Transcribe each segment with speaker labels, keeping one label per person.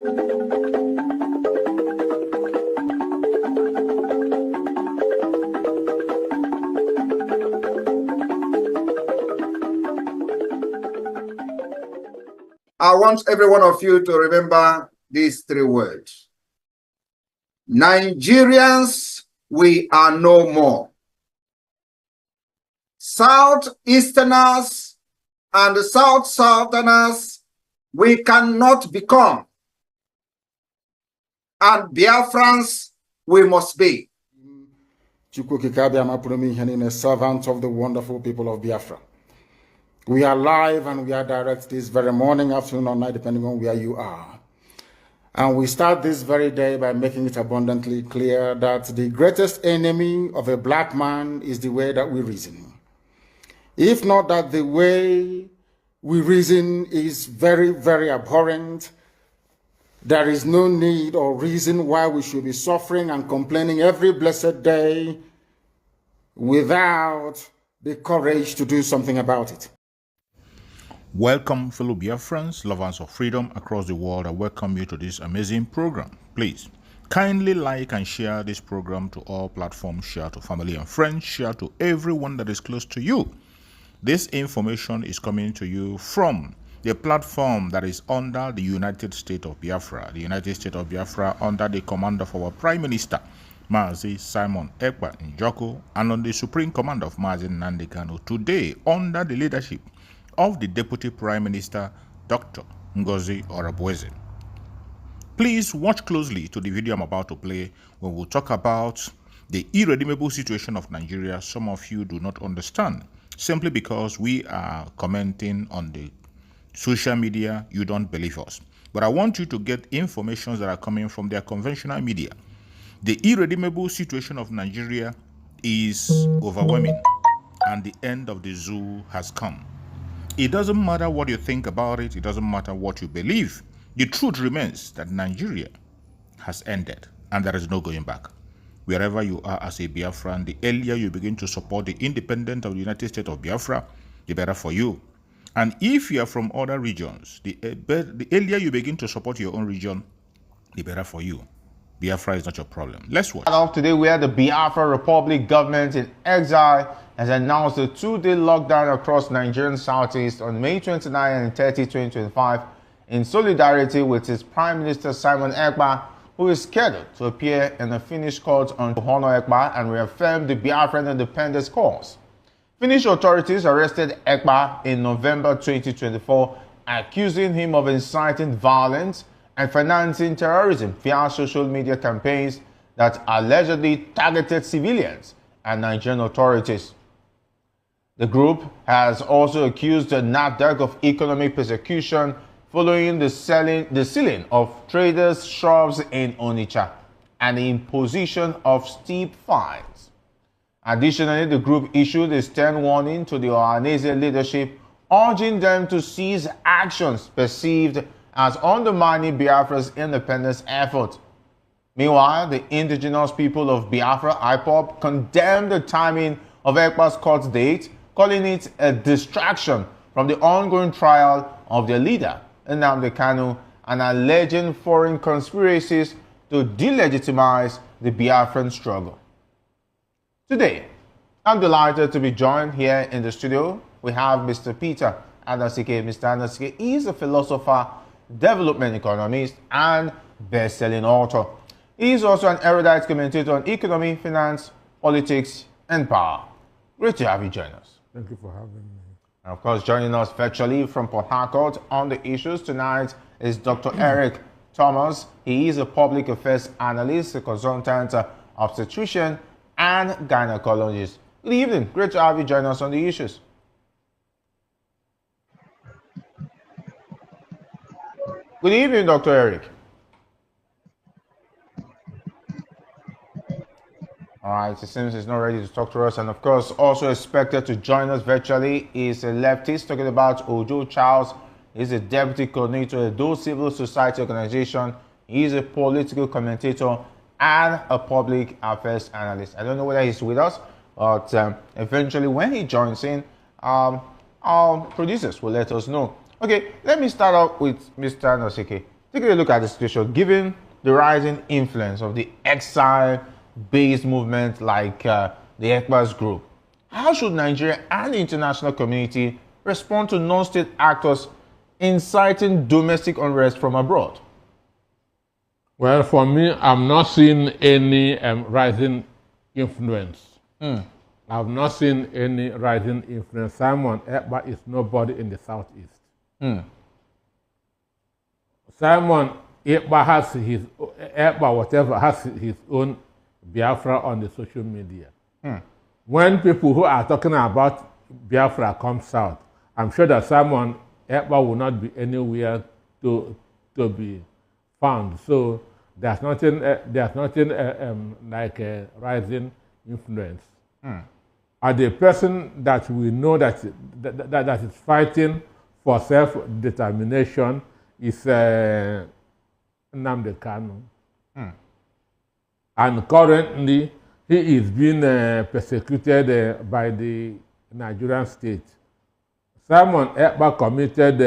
Speaker 1: I want every one of you to remember these three words. Nigerians, we are no more. Southeasterners and Southerners, we cannot become. And Biafrans, we must be.
Speaker 2: A servant of the wonderful people of Biafra. We are live and we are direct this very morning, afternoon, or night, depending on where you are. And we start this very day by making it abundantly clear that the greatest enemy of a black man is the way that we reason. If not that the way we reason is very, very abhorrent, there is no need or reason why we should be suffering and complaining every blessed day without the courage to do something about it.
Speaker 3: Welcome, fellow Biafrans, lovers of freedom across the world. I welcome you to this amazing program. Please, kindly like and share this program to all platforms. Share to family and friends. Share to everyone that is close to you. This information is coming to you from the platform that is under the United States of Biafra. The United States of Biafra under the command of our Prime Minister, Mazi Simon Ekpa Njoko, and on the Supreme Command of Mazi Nnamdi Kanu. Today, under the leadership of the Deputy Prime Minister, Dr. Ngozi Orabueze. Please watch closely to the video I'm about to play, where we'll talk about the irredeemable situation of Nigeria. Some of you do not understand. Simply because we are commenting on the social media, you don't believe us. But I want you to get information that are coming from their conventional media. The irredeemable situation of Nigeria is overwhelming, and the end of the zoo has come. It doesn't matter what you think about it. It doesn't matter what you believe. The truth remains that Nigeria has ended and there is no going back. Wherever you are as a Biafran, the earlier you begin to support the independence of the United States of Biafra, the better for you. And if you are from other regions, the earlier you begin to support your own region, the better for you. Biafra is not your problem. Let's watch.
Speaker 4: Today, we had the Biafra Republic government in exile has announced a 2-day lockdown across Nigerian southeast on May 29 and 30, 2025, in solidarity with its Prime Minister Simon Ekpa, who is scheduled to appear in a Finnish court on honor Ekpa and reaffirm the Biafran independence cause. Finnish authorities arrested Ekpa in November 2024, accusing him of inciting violence and financing terrorism via social media campaigns that allegedly targeted civilians and Nigerian authorities. The group has also accused the NAFDAC of economic persecution following the sealing of traders' shops in Onitsha and the imposition of steep fines. Additionally, the group issued a stern warning to the Ohanese leadership, urging them to cease actions perceived as undermining Biafra's independence effort. Meanwhile, the indigenous people of Biafra, IPOB, condemned the timing of Ekpa's court date, calling it a distraction from the ongoing trial of their leader, Nnamdi Kanu, and alleging foreign conspiracies to delegitimize the Biafran struggle. Today, I'm delighted to be joined here in the studio. We have Mr. Peter Adasike. Mr. Adasike is a philosopher, development economist, and best-selling author. He is also an erudite commentator on economy, finance, politics, and power. Great to have you join us.
Speaker 2: Thank you for having me.
Speaker 4: And of course, joining us virtually from Port Harcourt on the issues tonight is Dr. Eric Thomas. He is a public affairs analyst, a consultant, obstetrician, and gynecologist. Good evening. Great to have you join us on the issues. Good evening, Dr. Eric. All right, it seems he's not ready to talk to us. And of course, also expected to join us virtually is a leftist talking about Ojo Charles. He's a deputy coordinator of the Civil Society Organization. He's a political commentator and a public affairs analyst. I don't know whether he's with us, but eventually when he joins in, our producers will let us know. Okay, let me start off with Mr. Nosike. Take a look at the situation. Given the rising influence of the exile-based movement like the ECPAS group, how should Nigeria and the international community respond to non-state actors inciting domestic unrest from abroad?
Speaker 5: Well, for me, I'm not seeing any rising influence. I've not seen any rising influence. Simon Ekpa is nobody in the Southeast. Simon Ekpa has his own Biafra on the social media. When people who are talking about Biafra comes out, I'm sure that Simon Ekpa will not be anywhere to be found. So there's nothing like a rising influence. And the person that we know that is fighting for self-determination is Nnamdi Kanu. And currently, he is being persecuted by the Nigerian state. Simon Ekpa committed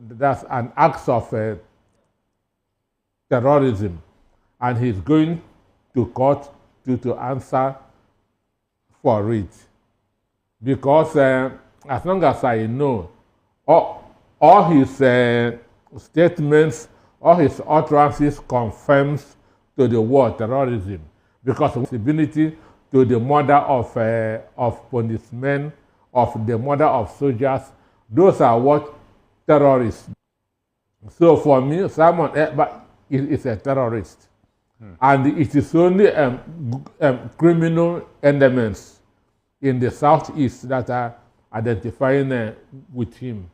Speaker 5: that's an act of terrorism, and he's going to court to answer for it. Because as long as I know, all his statements, all his utterances confirms to the word terrorism, because of responsibility to the murder of policemen, of the murder of soldiers, those are what terrorists. So for me, Simon Ekpa is a terrorist. And it is only criminal elements in the Southeast that are identifying with him.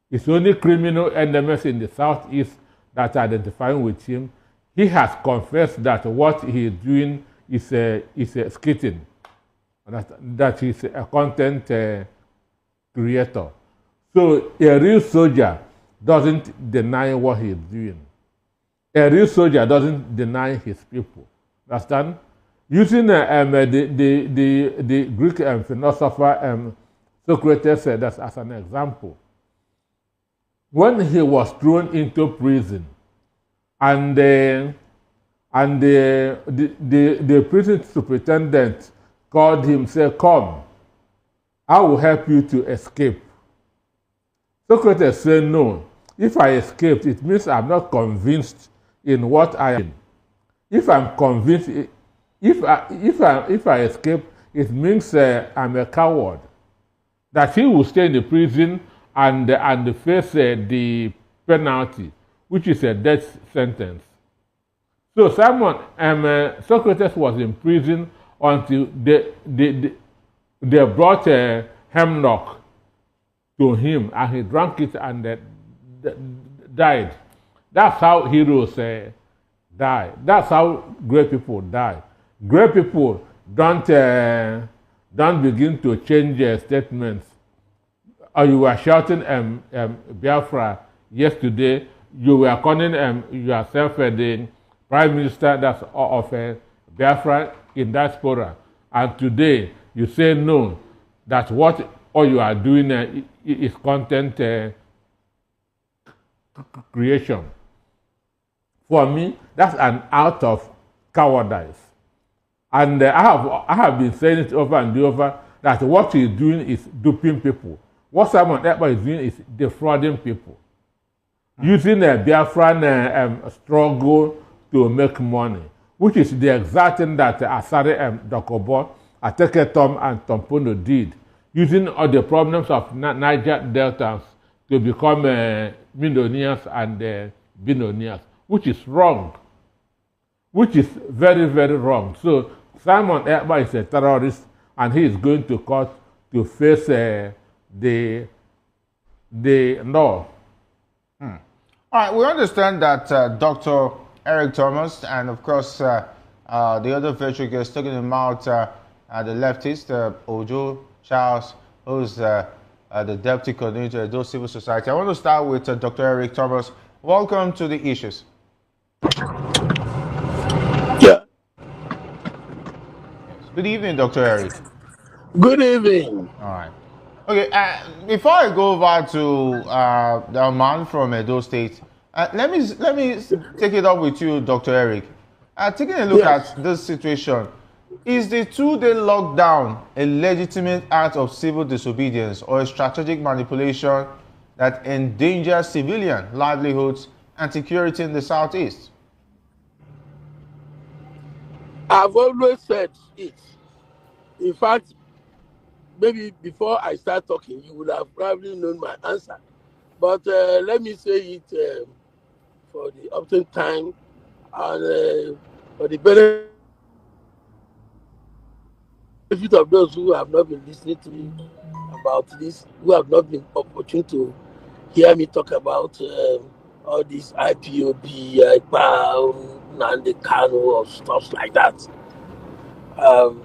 Speaker 5: It's only criminal elements in the Southeast that are identifying with him. He has confessed that what he is doing is skating, that he's a content creator. So a real soldier doesn't deny what he is doing. A real soldier doesn't deny his people. Understand? Using the Greek philosopher Socrates as an example, when he was thrown into prison, and the prison superintendent called him, said, "Come, I will help you to escape." Socrates said, "No. If I escaped, it means I'm not convinced in what I am. If I'm convinced, if I escape, it means I'm a coward. That he will stay in the prison and face the penalty, which is a death sentence." So Socrates was in prison until they brought hemlock to him, and he drank it and died. That's how heroes die. That's how great people die. Great people don't begin to change statements. You were shouting Biafra yesterday. You were calling yourself the Prime Minister of Biafra in diaspora, and today you say no. That what all you are doing is content creation. For me, that's an act of cowardice. And I have been saying it over and over that what he's doing is duping people. What Simon Ekpa is doing is defrauding people, using a Biafran struggle to make money, which is the exact thing that Asare Dokobo, Ateketom, and Tompono did, using all the problems of Niger Deltas to become millionaires and billionaires, which is wrong, which is very, very wrong. So Simon Ekpa is a terrorist, and he is going to court to face the law.
Speaker 4: All right, we understand that Dr. Eric Thomas and, of course, the other virtual guest talking about the leftist, Ojo Charles, who's the deputy coordinator of those civil society. I want to start with Dr. Eric Thomas. Welcome to the issues.
Speaker 6: Yeah.
Speaker 4: Good evening, Dr. Eric.
Speaker 6: Good evening.
Speaker 4: All right. Okay, before I go over to the man from Edo State, Let me take it up with you, Dr. Eric. Taking a look
Speaker 6: Yes.
Speaker 4: at this situation, is the 2-day lockdown a legitimate act of civil disobedience or a strategic manipulation that endangers civilian livelihoods and security in the Southeast?
Speaker 6: I've always said it. In fact, maybe before I start talking, you would have probably known my answer. But let me say it for the often time and for the benefit of those who have not been listening to me about this, who have not been opportune to hear me talk about all this IPOB, and the Kano or stuff like that.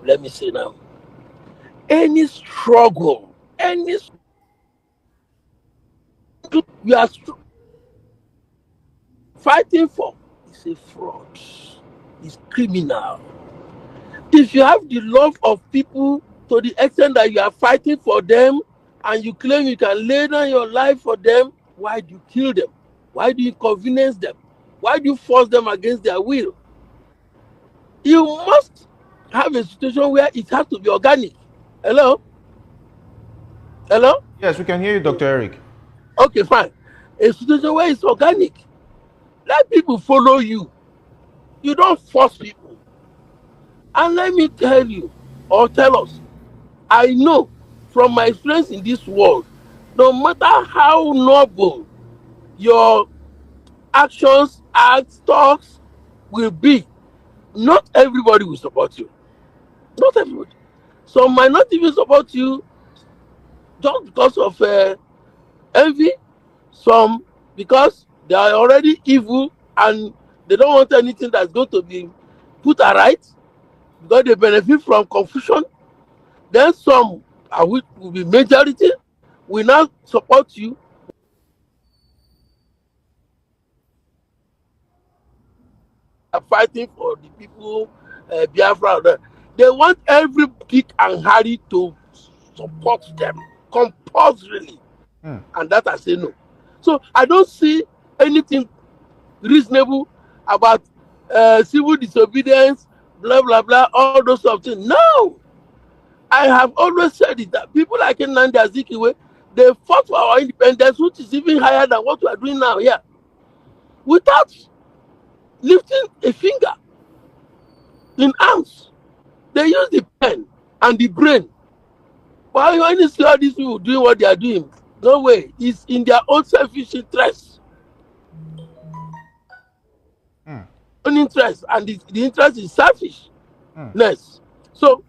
Speaker 6: Let me say now, any struggle, you are fighting for is a fraud, is criminal. If you have the love of people to the extent that you are fighting for them and you claim you can lay down your life for them, why do you kill them? Why do you inconvenience them? Why do you force them against their will? You must have a situation where it has to be organic. Hello? Hello?
Speaker 4: Yes, we can hear you, Dr. Eric.
Speaker 6: Okay, fine. A situation where it's organic. Let people follow you. You don't force people. And let me tell you, or tell us, I know from my experience in this world, no matter how noble your actions, acts, talks will be, not everybody will support you. Not everybody. Some might not even support you just because of envy. Some because they are already evil and they don't want anything that's going to be put aright because they benefit from confusion. Then some, which will be majority, will not support you. Are fighting for the people, Biafra. They want every Dick and Harry to support them compulsorily, and that I say no. So I don't see anything reasonable about civil disobedience, blah blah blah, all those sort of things. No, I have always said it that people like Nnamdi Azikiwe, they fought for our independence, which is even higher than what we are doing now here, without lifting a finger in arms. They use the pen and the brain. Why when you see all these people doing what they are doing? No way. It's in their own selfish interest. Own interest, and the interest is selfishness. So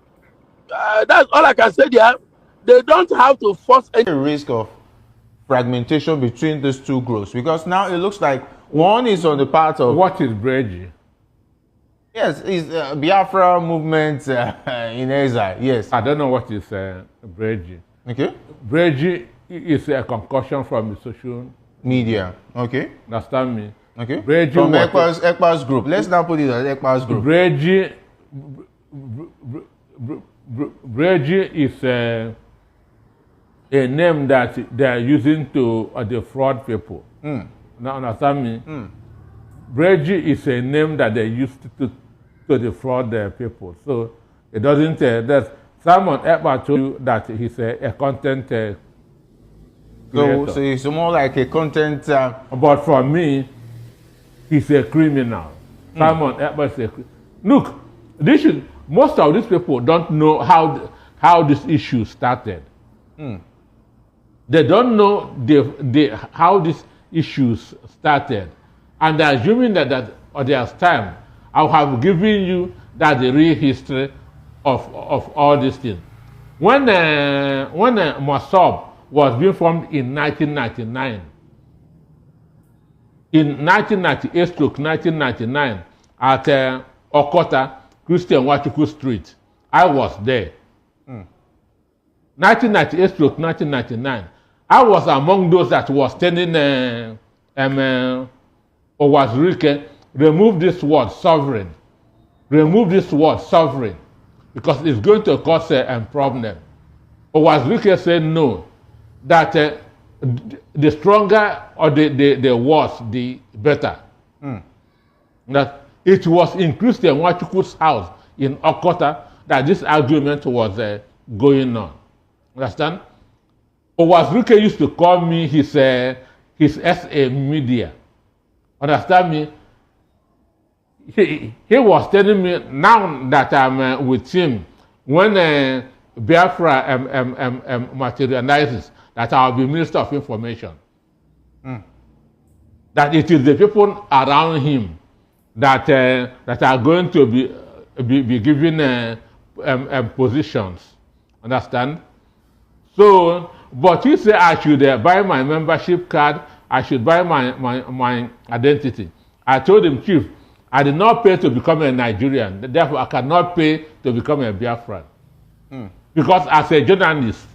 Speaker 6: that's all I can say there. They don't have to force any
Speaker 4: risk of fragmentation between these two groups, because now it looks like one is on the part of
Speaker 5: What is Breji?
Speaker 4: yes, it's Biafra movement in exile. Yes,
Speaker 5: I don't know what is Breji.
Speaker 4: okay,
Speaker 5: Breji is a concussion from the social
Speaker 4: media. Okay,
Speaker 5: understand me.
Speaker 4: okay.
Speaker 5: Breji
Speaker 4: From
Speaker 5: was
Speaker 4: Ekpa's group. Let's now put it as Ekpa's group.
Speaker 5: Breji is a name that they are using to defraud people. Now understand me. Breji is a name that they used to defraud the people. So it doesn't. There's Simon Ekpa told you that he's a content creator.
Speaker 4: So it's more like a content.
Speaker 5: But for me, he's a criminal. Simon Ekpa is a look. Most of these people don't know how this issue started. They don't know how these issues started, and they're assuming that there's time. I have given you that the real history of all these things. When Mossab was being formed in 1999, in 1998-1999 at Okota, Christian Wachukwu Street, I was there. 1998-1999, I was among those that was telling Owazurike, remove this word sovereign. Remove this word sovereign because it's going to cause a problem. Owazurike said no, that the stronger or the worse, the better. That it was in Christian Wachukwu's house in Okota that this argument was going on. Understand? Owazruke used to call me his SA media. Understand me? He was telling me now that I'm with him, when Biafra materializes, that I'll be Minister of Information. That it is the people around him that are going to be given positions. Understand? So, but he said I should buy my membership card, I should buy my identity. I told him, Chief, I did not pay to become a Nigerian. Therefore, I cannot pay to become a Biafran. Because as a journalist,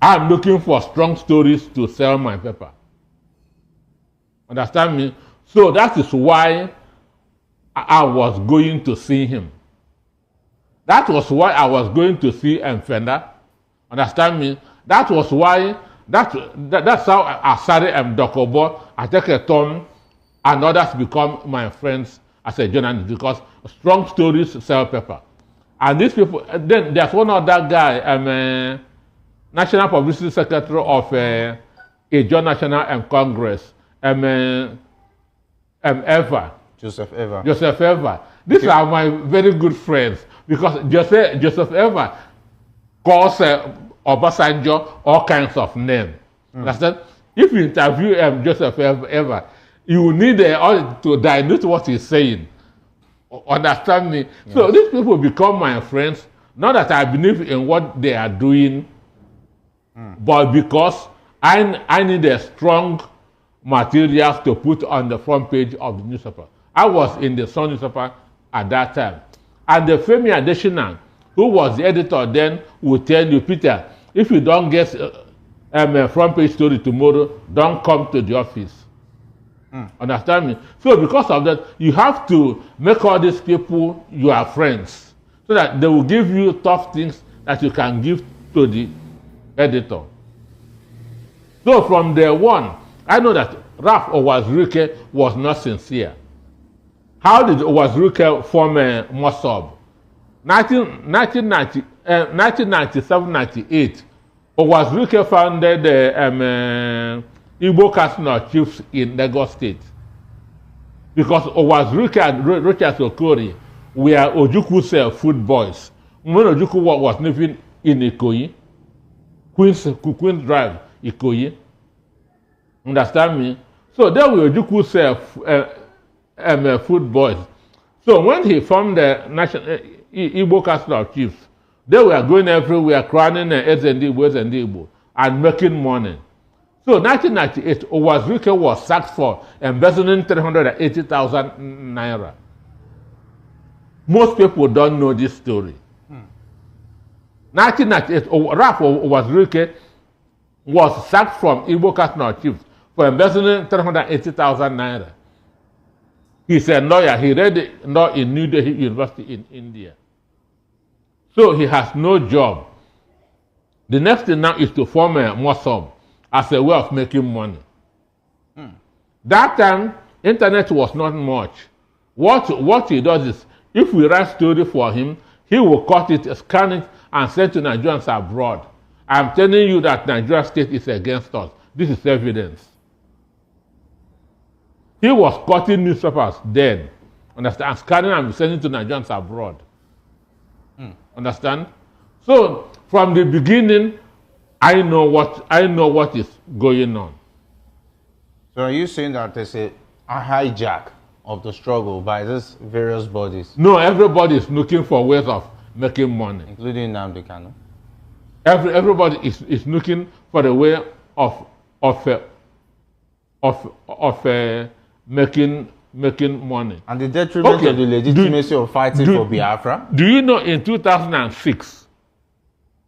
Speaker 5: I'm looking for strong stories to sell my paper. Understand me? So that is why I was going to see him. That was why I was going to see Mfenda. Understand me? That was why, that's how Asare Dokobo, Ateketom, and others become my friends as a journalist, because strong stories sell paper. And these people, then there's one other guy, National Publicity Secretary of a John National Congress, Eva.
Speaker 4: Joseph Eva.
Speaker 5: Joseph Eva. These are my very good friends, because Joseph Eva calls Obasanjo all kinds of names. Understand? If you interview Joseph Eva, you need to dilute what he's saying. Understand me? Yes. So these people become my friends, not that I believe in what they are doing, but because I need a strong materials to put on the front page of the newspaper. I was in the Sun newspaper at that time. And the Femi Adesina, who was the editor then, would tell you, Peter, if you don't get a front page story tomorrow, don't come to the office. Understand me? So because of that, you have to make all these people your friends, so that they will give you tough things that you can give to the editor. So from day one, I know that Ralph Owazruke was not sincere. How did Owazruke form Mossab? 1997-98, Owazruke founded the Igbo Casino Chiefs in Lagos State. Because Owazruke and Rochas Okori were Ojukwu's food boys. When Ojukwu was living in Ikoyi, Queen's Drive, Ikoyi. Understand me? So they were Ojukwu's food boys. So when he formed the National Igbo Casino Chiefs, they were going everywhere, crowning Igbo, and making money. So 1998, Owazruke was sacked for embezzling 380,000 naira. Most people don't know this story. 1998, Ralph Owazruke was sacked from Igbo Casino Chiefs for embezzling 380,000 naira. He's a lawyer. He read law in New Delhi University in India. So he has no job. The next thing now is to form a Mossab as a way of making money. That time, internet was not much. What he does is, if we write story for him, he will cut it, scan it, and send to Nigerians abroad. I'm telling you that Nigeria state is against us. This is evidence. He was cutting newspapers then, understand, and scanning and sending to Nigerians abroad. Understand? So from the beginning, I know what is going on.
Speaker 4: So are you saying that there's a hijack of the struggle by these various bodies?
Speaker 5: No, everybody is looking for ways of making money,
Speaker 4: including Nnamdi Kanu.
Speaker 5: Everybody is looking for a way of making money.
Speaker 4: And the detriment of the legitimacy of fighting for Biafra?
Speaker 5: Do you know in 2006,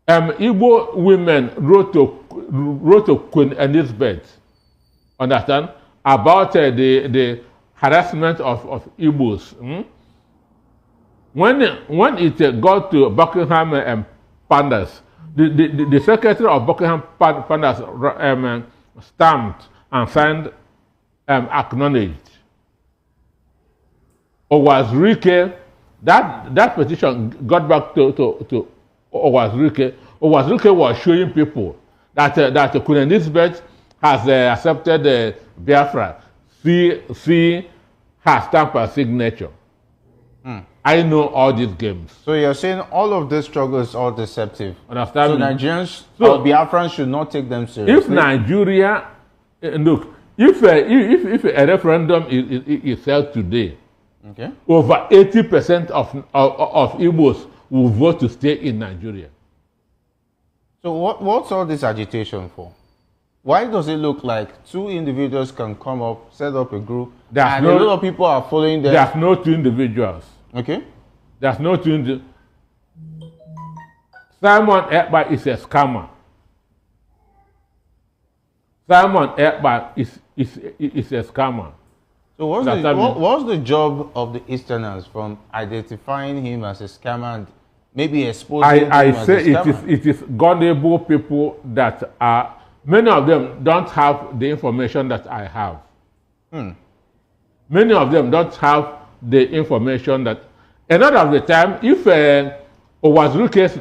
Speaker 5: Igbo women wrote to Queen Elizabeth, understand, about the harassment of Igbos. When it got to Buckingham Palace, The secretary of Buckingham Palace stamped and signed, acknowledged. Owazurike, that petition got back to Owazurike. Owazurike was showing people that Queen Elizabeth has accepted Biafra. See her stamp and signature. I know all these games.
Speaker 4: So you're saying all of this struggle is all deceptive.
Speaker 5: Understand?
Speaker 4: So Nigerians or Biafrans should not take them seriously.
Speaker 5: If Nigeria, look, if a referendum is held today,
Speaker 4: okay,
Speaker 5: over 80% of Igbos will vote to stay in Nigeria.
Speaker 4: So what's all this agitation for? Why does it look like two individuals can come up, set up a group, and a lot of people are following them?
Speaker 5: There's no two individuals.
Speaker 4: Okay.
Speaker 5: There's no two individuals. Simon Ekpa is a scammer. Simon Ekpa is a scammer.
Speaker 4: So what's the job of the Easterners from identifying him as a scammer and maybe exposing him as a scammer?
Speaker 5: It is gullible people that are, many of them don't have the information that I have. Many of them don't have the information that, a lot of the time, if Owazuruke's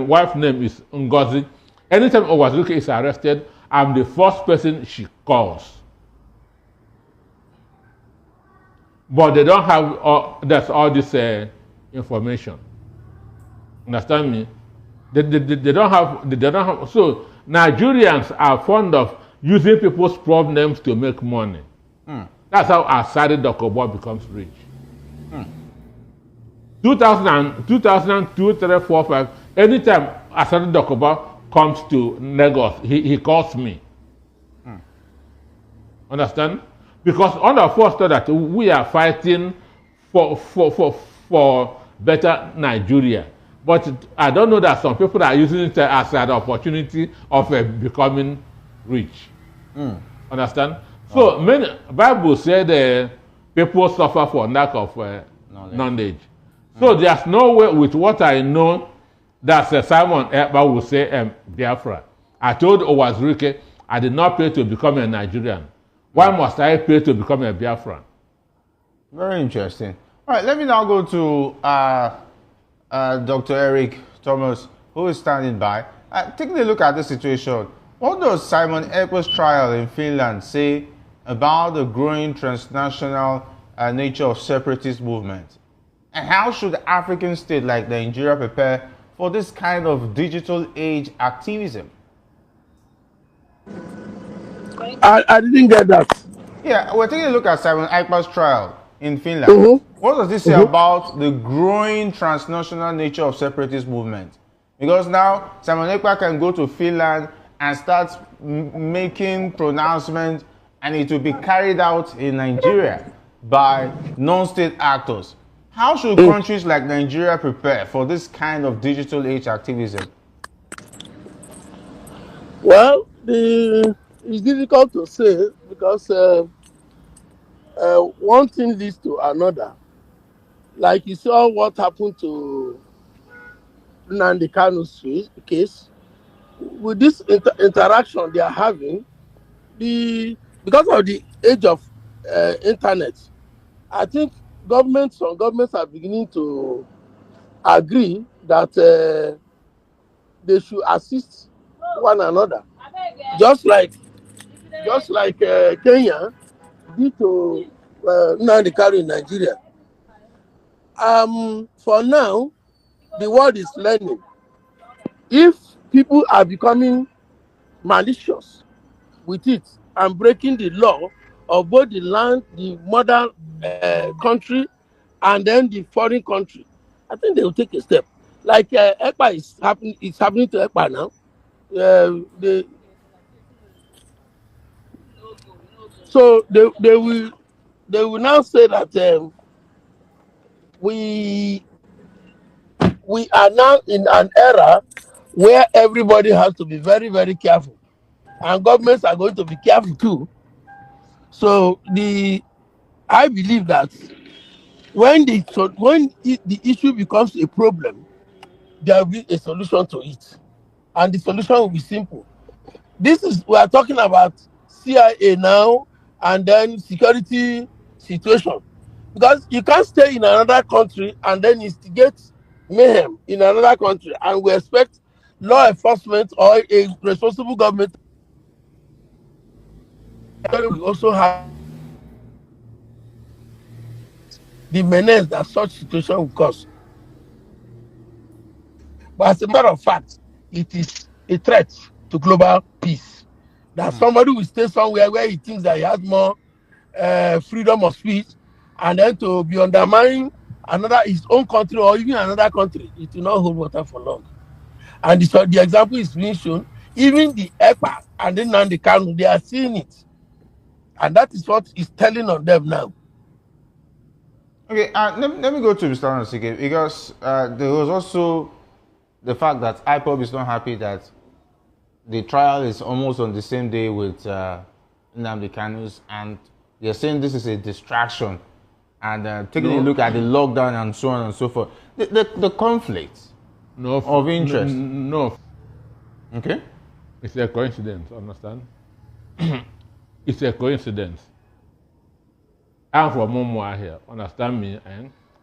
Speaker 5: wife's name is Ngozi, anytime Owazuruke is arrested, I'm the first person she calls. But they don't have that's all this information. Understand me? They don't have. So Nigerians are fond of using people's problems to make money. That's how Asari Dokobo becomes rich. 2002, 3, 4, 5. Anytime Asari Dokobo comes to Lagos, he calls me. Understand? Because all of us thought that we are fighting for better Nigeria. But I don't know that some people are using it as an opportunity of becoming rich. Understand? So many Bible said people suffer for lack of knowledge. So there's no way with what I know that Simon Ekpa will say Biafra. I told Owazuruke I did not pay to become a Nigerian. Why must I pay to become a Biafran?
Speaker 4: Very interesting. All right, let me now go to Dr. Eric Thomas, who is standing by. Taking a look at the situation, what does Simon Ekpa's trial in Finland say about the growing transnational nature of separatist movement? And how should African states like Nigeria prepare for this kind of digital age activism?
Speaker 6: I didn't get that.
Speaker 4: Yeah, we're taking a look at Simon Ekpa's trial in Finland. What does this say about the growing transnational nature of separatist movement? Because now Simon Ekpa can go to Finland and start making pronouncements, and it will be carried out in Nigeria by non-state actors. How should countries like Nigeria prepare for this kind of digital age activism?
Speaker 6: Well, it's difficult to say because one thing leads to another. Like you saw what happened to Nnamdi Kanu's case. With this interaction they are having, because of the age of internet, I think some governments are beginning to agree that they should assist one another, just like Kenya did to Nnamdi Kanu in Nigeria. For now, the world is learning. If people are becoming malicious with it and breaking the law of both the land, the mother country, and then the foreign country, I think they will take a step. Like Ekpa it's happening to Ekpa now. So they will now say that we are now in an era where everybody has to be very, very careful, and governments are going to be careful too. So I believe that when the issue becomes a problem, there will be a solution to it. And the solution will be simple. We are talking about CIA now and then security situation. Because you can't stay in another country and then instigate mayhem in another country, and we expect law enforcement or a responsible government will also have the menace that such situation will cause. But as a matter of fact, it is a threat to global peace. That somebody will stay somewhere where he thinks that he has more freedom of speech, and then to be undermining his own country or even another country, it will not hold water for long. And the example is being shown. Even the EPA and then the Kanu, they are seeing it. And that is what is telling on them now.
Speaker 4: Okay, let me go to Mr. Instigate, because there was also the fact that IPOB is not happy that the trial is almost on the same day with Nnamdi Kanu's, and they're saying this is a distraction, and taking a look at the lockdown and so on and so forth. The conflict of interest.
Speaker 5: No.
Speaker 4: Okay.
Speaker 5: It's a coincidence, understand? It's a coincidence. I'm from Momoa here, understand me?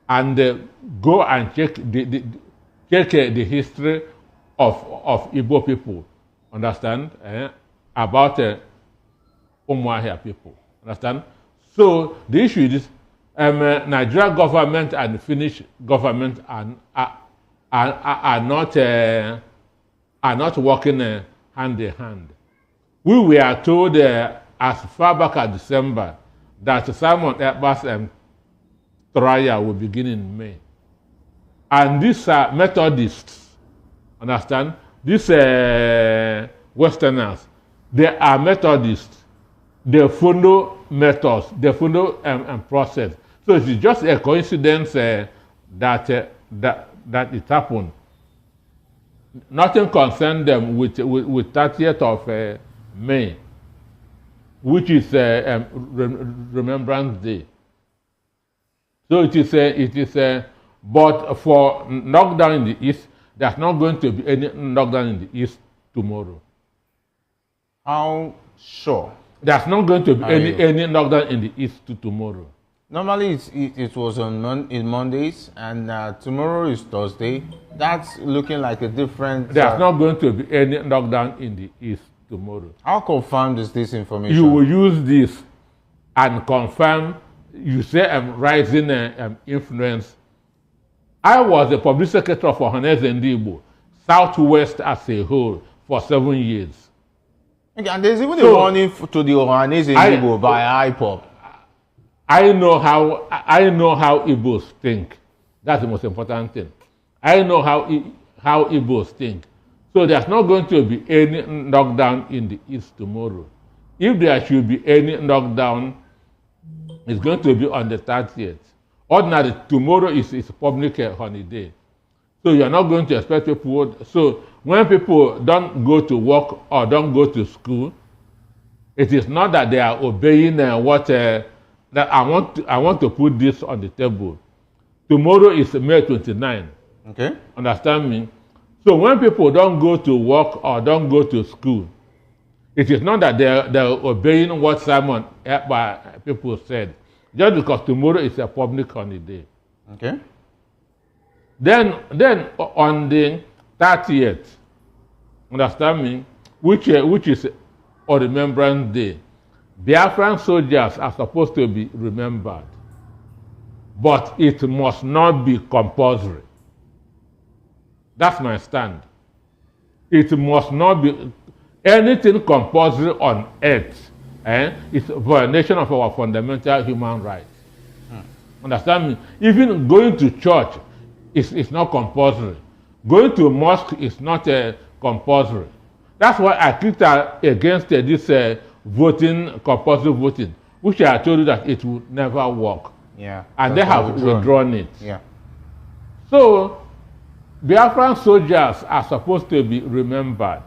Speaker 5: And go and check the history of Igbo people, understand? About Umuahia people, understand? So the issue is Nigeria government and Finnish government are not working hand in hand. We were told as far back as December that Simon Ekpa's trial will begin in May. And these are Methodists, understand? These Westerners, they are Methodists. They follow methods, they follow process. So it's just a coincidence that it happened. Nothing concerned them with 30th of May, which is Remembrance Day. So it is but for knockdown in the East, there's not going to be any knockdown in the East tomorrow.
Speaker 4: How sure?
Speaker 5: There's not going to be any knockdown in the East tomorrow.
Speaker 4: Normally it was on Mondays, and tomorrow is Thursday. That's looking like a different...
Speaker 5: There's not going to be any knockdown in the East tomorrow.
Speaker 4: How confirmed is this information?
Speaker 5: You will use this and confirm. You say I'm rising influence. I was the public secretary for Haneze Ndigbo, Southwest as a whole, for 7 years.
Speaker 4: Okay, and there's even a warning to the Haneze Ndigbo by IPOB.
Speaker 5: I know how Igbos think. That's the most important thing. I know how Igbos think. So there's not going to be any knockdown in the East tomorrow. If there should be any knockdown, it's going to be on the 30th. Ordinarily, tomorrow is a public holiday. So you're not going to expect people. So when people don't go to work or don't go to school, it is not that they are obeying what that I want to put this on the table. Tomorrow is May 29.
Speaker 4: Okay.
Speaker 5: Understand me? So when people don't go to work or don't go to school, it is not that they're obeying what Simon Ekpa people said, just because tomorrow is a public holiday.
Speaker 4: Okay.
Speaker 5: Then on the 30th, understand me, which is a Remembrance Day, Biafran soldiers are supposed to be remembered, but it must not be compulsory. That's my stand. It must not be anything compulsory on earth. It's a violation of our fundamental human rights. Understand me? Even going to church is not compulsory. Going to a mosque is not compulsory. That's why I kicked against this compulsory voting, which I told you that it would never work.
Speaker 4: Yeah.
Speaker 5: And they have withdrawn it.
Speaker 4: Yeah.
Speaker 5: So Biafran soldiers are supposed to be remembered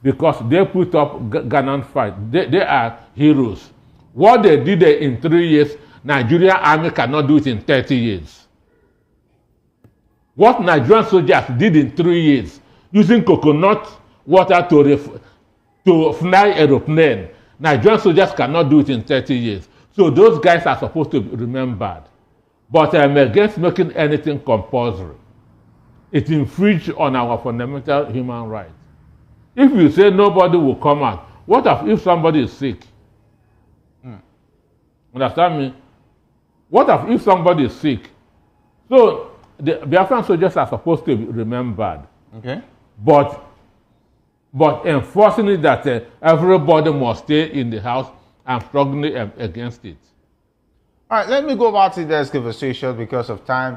Speaker 5: because they put up gallant fight. They are heroes. What they did in 3 years, Nigerian army cannot do it in 30 years. What Nigerian soldiers did in 3 years, using coconut water to fly aeroplane, Nigerian soldiers cannot do it in 30 years. So those guys are supposed to be remembered. But I'm against making anything compulsory. It infringes on our fundamental human rights. If you say nobody will come out, what if somebody is sick? Understand me? What if somebody is sick? So the Biafran soldiers are supposed to be remembered.
Speaker 4: Okay.
Speaker 5: But enforcing it that everybody must stay in the house, I'm struggling against it.
Speaker 4: All right, let me go back to this conversation because of time,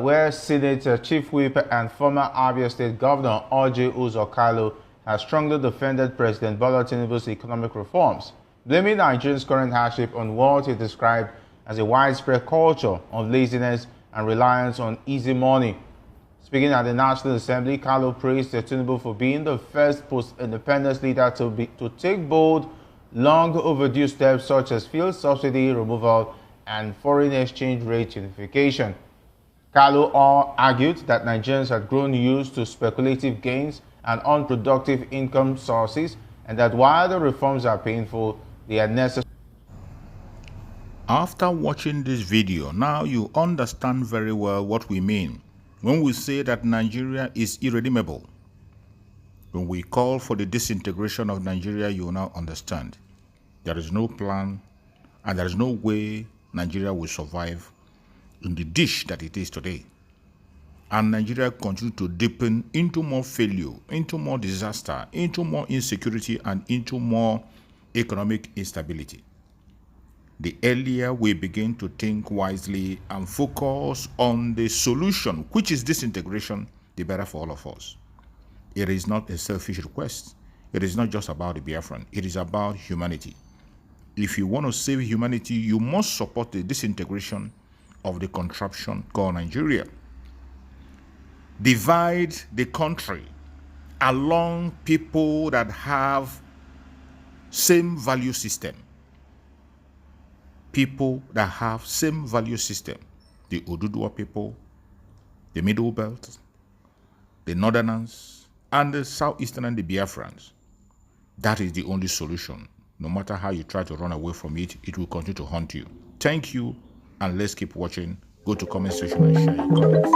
Speaker 4: where Senate Chief Whip and former Abia State Governor Orji Uzor Kalu has strongly defended President Bola Tinubu's economic reforms, blaming Nigerians' current hardship on what he described as a widespread culture of laziness and reliance on easy money. Speaking at the National Assembly, Kalu praised Tinubu for being the first post-independence leader to take bold, long overdue steps such as fuel subsidy removal and foreign exchange rate unification. Kalu argued that Nigerians had grown used to speculative gains and unproductive income sources, and that while the reforms are painful, they are necessary.
Speaker 3: After watching this video, now you understand very well what we mean when we say that Nigeria is irredeemable. When we call for the disintegration of Nigeria, you will now understand. There is no plan and there is no way Nigeria will survive in the dish that it is today. And Nigeria continue to deepen into more failure, into more disaster, into more insecurity, and into more economic instability. The earlier we begin to think wisely and focus on the solution, which is disintegration, the better for all of us. It is not a selfish request. It is not just about the Biafran. It is about humanity. If you want to save humanity, you must support the disintegration of the contraption called Nigeria. Divide the country along people that have same value system. People that have same value system. The Oduduwa people, the Middle Belt, the Northerners, and the Southeastern and the Biafrans. That is the only solution. No matter how you try to run away from it, it will continue to haunt you. Thank you, and let's keep watching. Go to comment section and share your comments.